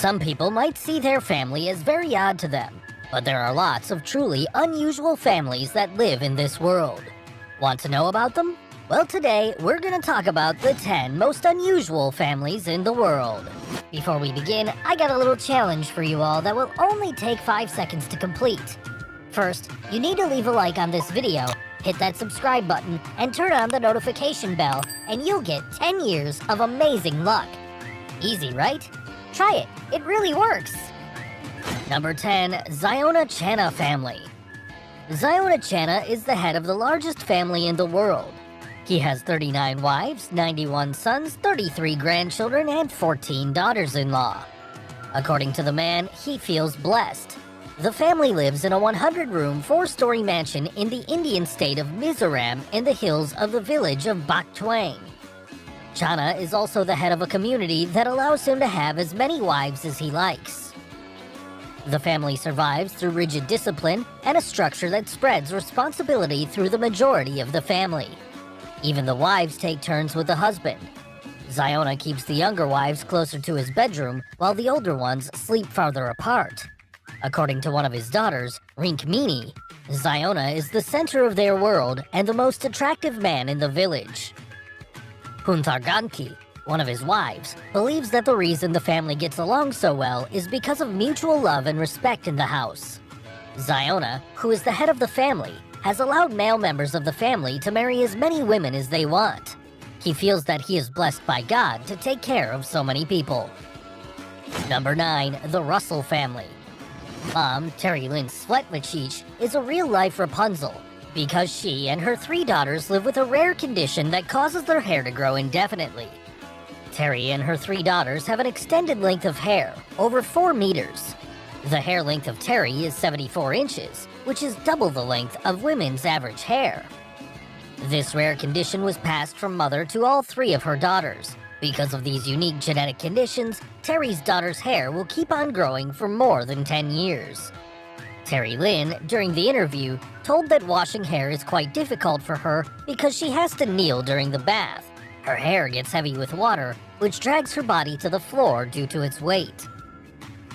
Some people might see their family as very odd to them, but there are lots of truly unusual families that live in this world. Want to know about them? Well, today we're gonna talk about the 10 most unusual families in the world. Before we begin, I got a little challenge for you all that will only take 5 seconds to complete. First, you need to leave a like on this video, hit that subscribe button, and turn on the notification bell, and you'll get 10 years of amazing luck. Easy, right? Try it, it really works! Number 10, Ziona Channa family. Ziona Channa is the head of the largest family in the world. He has 39 wives, 91 sons, 33 grandchildren, and 14 daughters-in-law. According to the man, he feels blessed. The family lives in a 100-room, 4-story mansion in the Indian state of Mizoram in the hills of the village of Bak Twang. Channa is also the head of a community that allows him to have as many wives as he likes. The family survives through rigid discipline and a structure that spreads responsibility through the majority of the family. Even the wives take turns with the husband. Ziona keeps the younger wives closer to his bedroom, while the older ones sleep farther apart. According to one of his daughters, Rinkmini, Ziona is the center of their world and the most attractive man in the village. Puntharganki, one of his wives, believes that the reason the family gets along so well is because of mutual love and respect in the house. Ziona, who is the head of the family, has allowed male members of the family to marry as many women as they want. He feels that he is blessed by God to take care of so many people. Number 9, the Russell family. Mom, Terry Lynn Svetlicic, is a real-life Rapunzel because she and her 3 daughters live with a rare condition that causes their hair to grow indefinitely. Terry and her 3 daughters have an extended length of hair, over 4 meters. The hair length of Terry is 74 inches, which is double the length of women's average hair. This rare condition was passed from mother to all 3 of her daughters. Because of these unique genetic conditions, Terry's daughter's hair will keep on growing for more than 10 years. Terry Lynn, during the interview, told that washing hair is quite difficult for her because she has to kneel during the bath. Her hair gets heavy with water, which drags her body to the floor due to its weight.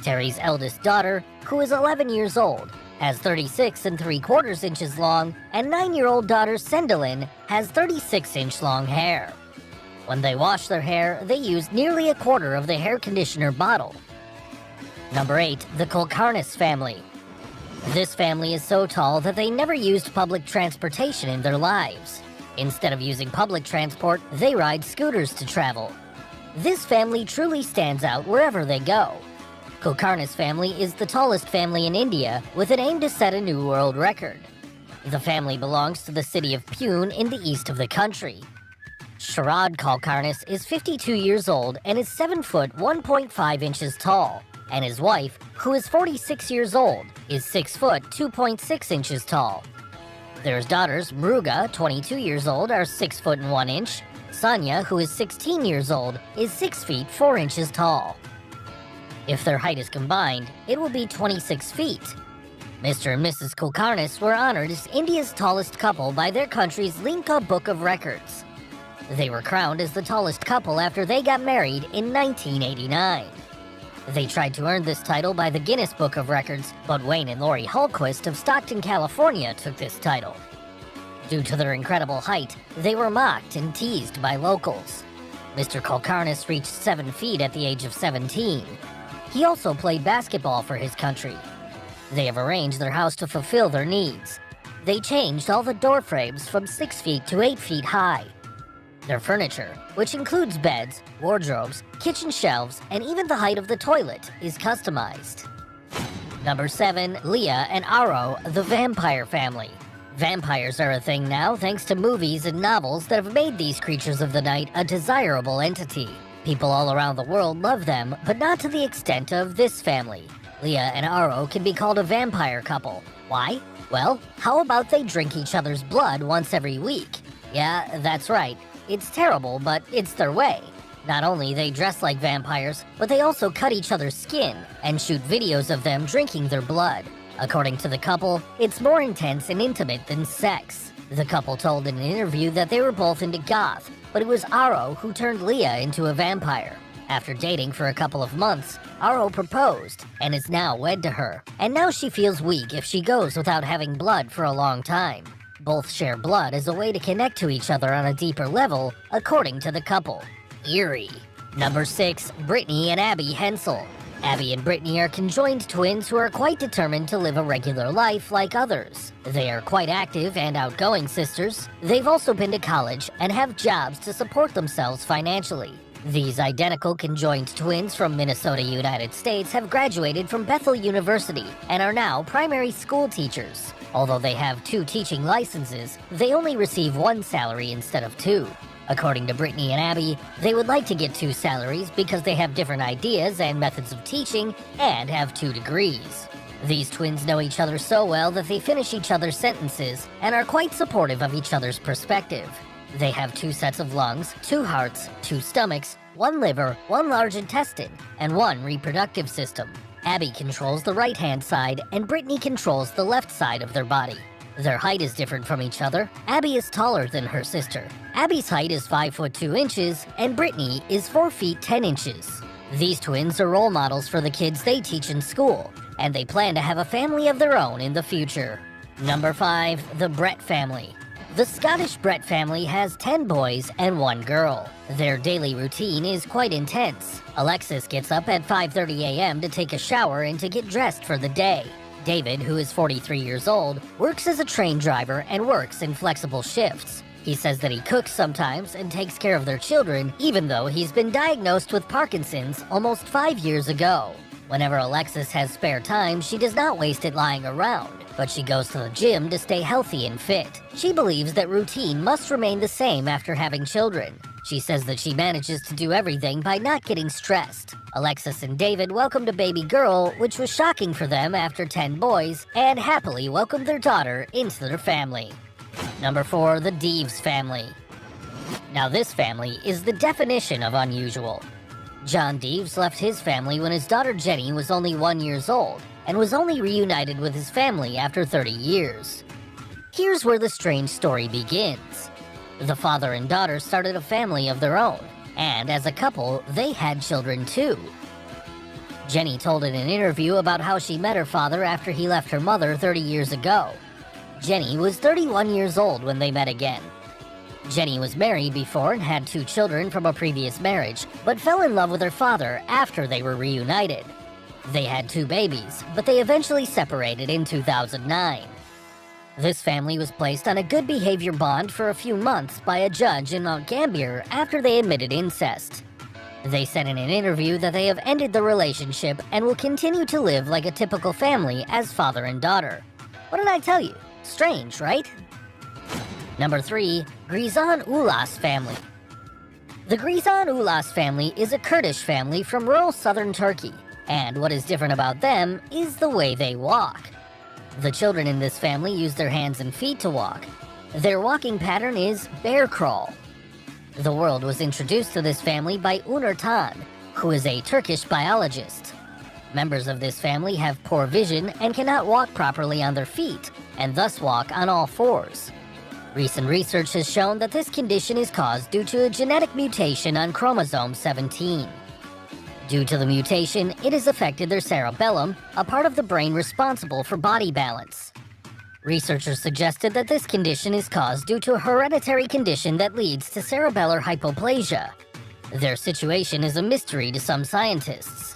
Terry's eldest daughter, who is 11 years old, has 36 3/4 inches long, and 9-year-old daughter Sendalin has 36-inch long hair. When they wash their hair, they use nearly a quarter of the hair conditioner bottle. Number 8, the Kulkarnis family. This family is so tall that they never used public transportation in their lives. Instead of using public transport, they ride scooters to travel. This family truly stands out wherever they go. Kulkarnis family is the tallest family in India, with an aim to set a new world record. The family belongs to the city of Pune in the east of the country. Sharad Kulkarnis is 52 years old and is 7 foot 1.5 inches tall, and his wife, who is 46 years old, is 6 foot 2.6 inches tall. Their daughters, Mruga, 22 years old, are 6 foot 1 inch. Sanya, who is 16 years old, is 6 feet 4 inches tall. If their height is combined, it will be 26 feet. Mr. and Mrs. Kulkarnis were honored as India's tallest couple by their country's Limca Book of Records. They were crowned as the tallest couple after they got married in 1989. They tried to earn this title by the Guinness Book of Records, but Wayne and Lori Hultquist of Stockton, California took this title. Due to their incredible height, they were mocked and teased by locals. Mr. Kulkarnis reached 7 feet at the age of 17. He also played basketball for his country. They have arranged their house to fulfill their needs. They changed all the door frames from 6 feet to 8 feet high. Their furniture, which includes beds, wardrobes, kitchen shelves, and even the height of the toilet, is customized. Number 7, Leah and Aro, the vampire family. Vampires are a thing now thanks to movies and novels that have made these creatures of the night a desirable entity. People all around the world love them, but not to the extent of this family. Leah and Aro can be called a vampire couple. Why? Well, how about they drink each other's blood once every week? Yeah, that's right. It's terrible, but it's their way. Not only they dress like vampires, but they also cut each other's skin and shoot videos of them drinking their blood. According to the couple, it's more intense and intimate than sex. The couple told in an interview that they were both into goth, but it was Aro who turned Leah into a vampire. After dating for a couple of months, Aro proposed and is now wed to her, and now she feels weak if she goes without having blood for a long time. Both share blood as a way to connect to each other on a deeper level, according to the couple. Eerie. Number 6. Brittany and Abby Hensel. Abby and Brittany are conjoined twins who are quite determined to live a regular life like others. They are quite active and outgoing sisters. They've also been to college and have jobs to support themselves financially. These identical conjoined twins from Minnesota, United States have graduated from Bethel University and are now primary school teachers. Although they have 2 teaching licenses, they only receive 1 salary instead of 2. According to Brittany and Abby, they would like to get 2 salaries because they have different ideas and methods of teaching and have 2 degrees. These twins know each other so well that they finish each other's sentences and are quite supportive of each other's perspective. They have 2 sets of lungs, 2 hearts, 2 stomachs, 1 liver, 1 large intestine, and 1 reproductive system. Abby controls the right-hand side and Brittany controls the left side of their body. Their height is different from each other. Abby is taller than her sister. Abby's height is 5 foot 2 inches, and Brittany is 4 feet 10 inches. These twins are role models for the kids they teach in school, and they plan to have a family of their own in the future. Number 5. The Brett family. The Scottish Brett family has 10 boys and 1 girl. Their daily routine is quite intense. Alexis gets up at 5:30 a.m. to take a shower and to get dressed for the day. David, who is 43 years old, works as a train driver and works in flexible shifts. He says that he cooks sometimes and takes care of their children, even though he's been diagnosed with Parkinson's almost 5 years ago. Whenever Alexis has spare time, she does not waste it lying around, but she goes to the gym to stay healthy and fit. She believes that routine must remain the same after having children. She says that she manages to do everything by not getting stressed. Alexis and David welcomed a baby girl, which was shocking for them after 10 boys, and happily welcomed their daughter into their family. Number 4. The Deves family. Now this family is the definition of unusual. John Deves left his family when his daughter Jenny was only 1 year old, and was only reunited with his family after 30 years. Here's where the strange story begins. The father and daughter started a family of their own, and as a couple, they had children too. Jenny told in an interview about how she met her father after he left her mother 30 years ago. Jenny was 31 years old when they met again. Jenny was married before and had 2 children from a previous marriage, but fell in love with her father after they were reunited. They had 2 babies, but they eventually separated in 2009. This family was placed on a good behavior bond for a few months by a judge in Mount Gambier after they admitted incest. They said in an interview that they have ended the relationship and will continue to live like a typical family as father and daughter. What did I tell you? Strange, right? Number 3. Grizan Ulas family. The Grizan Ulas family is a Kurdish family from rural southern Turkey, and what is different about them is the way they walk. The children in this family use their hands and feet to walk. Their walking pattern is bear crawl. The world was introduced to this family by Unur Tan, who is a Turkish biologist. Members of this family have poor vision and cannot walk properly on their feet, and thus walk on all 4s. Recent research has shown that this condition is caused due to a genetic mutation on chromosome 17. Due to the mutation, it has affected their cerebellum, a part of the brain responsible for body balance. Researchers suggested that this condition is caused due to a hereditary condition that leads to cerebellar hypoplasia. Their situation is a mystery to some scientists.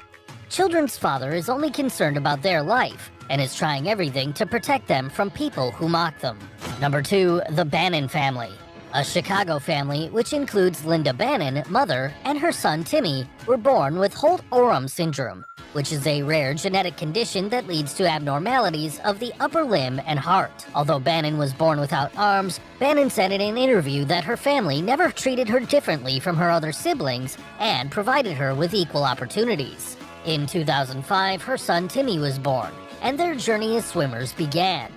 Children's father is only concerned about their life and is trying everything to protect them from people who mock them. Number 2. The Bannon family. A Chicago family, which includes Linda Bannon, mother, and her son Timmy, were born with Holt-Oram syndrome, which is a rare genetic condition that leads to abnormalities of the upper limb and heart. Although Bannon was born without arms, Bannon said in an interview that her family never treated her differently from her other siblings and provided her with equal opportunities. In 2005, her son Timmy was born, and their journey as swimmers began.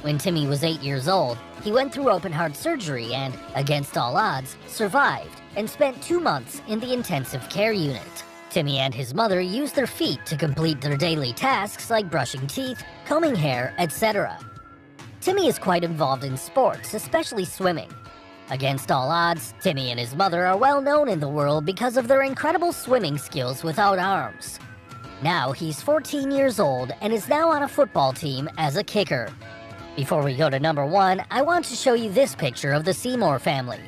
When Timmy was 8 years old, he went through open-heart surgery and, against all odds, survived and spent 2 months in the intensive care unit. Timmy and his mother used their feet to complete their daily tasks like brushing teeth, combing hair, etc. Timmy is quite involved in sports, especially swimming. Against all odds, Timmy and his mother are well known in the world because of their incredible swimming skills without arms. Now he's 14 years old and is now on a football team as a kicker. Before we go to number 1, I want to show you this picture of the Seymour family.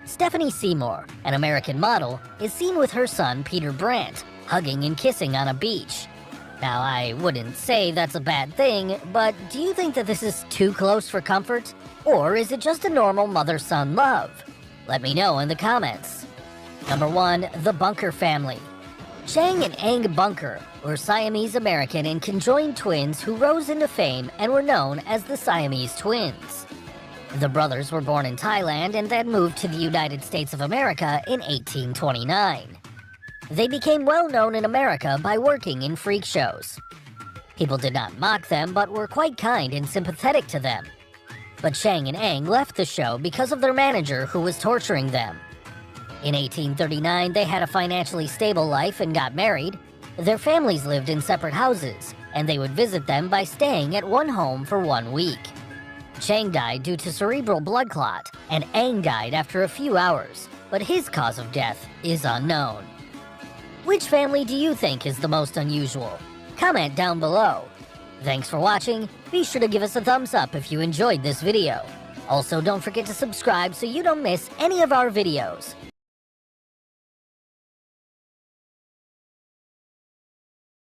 Stephanie Seymour, an American model, is seen with her son Peter Brandt, hugging and kissing on a beach. Now, I wouldn't say that's a bad thing, but do you think that this is too close for comfort? Or is it just a normal mother-son love? Let me know in the comments. Number 1, the Bunker family. Chang and Eng Bunker were Siamese-American and conjoined twins who rose into fame and were known as the Siamese Twins. The brothers were born in Thailand and then moved to the United States of America in 1829. They became well known in America by working in freak shows. People did not mock them but were quite kind and sympathetic to them. But Chang and Eng left the show because of their manager who was torturing them. In 1839, they had a financially stable life and got married. Their families lived in separate houses, and they would visit them by staying at one home for 1 week. Chang died due to cerebral blood clot, and Eng died after a few hours, but his cause of death is unknown. Which family do you think is the most unusual? Comment down below. Thanks for watching. Be sure to give us a thumbs up if you enjoyed this video. Also, don't forget to subscribe so you don't miss any of our videos.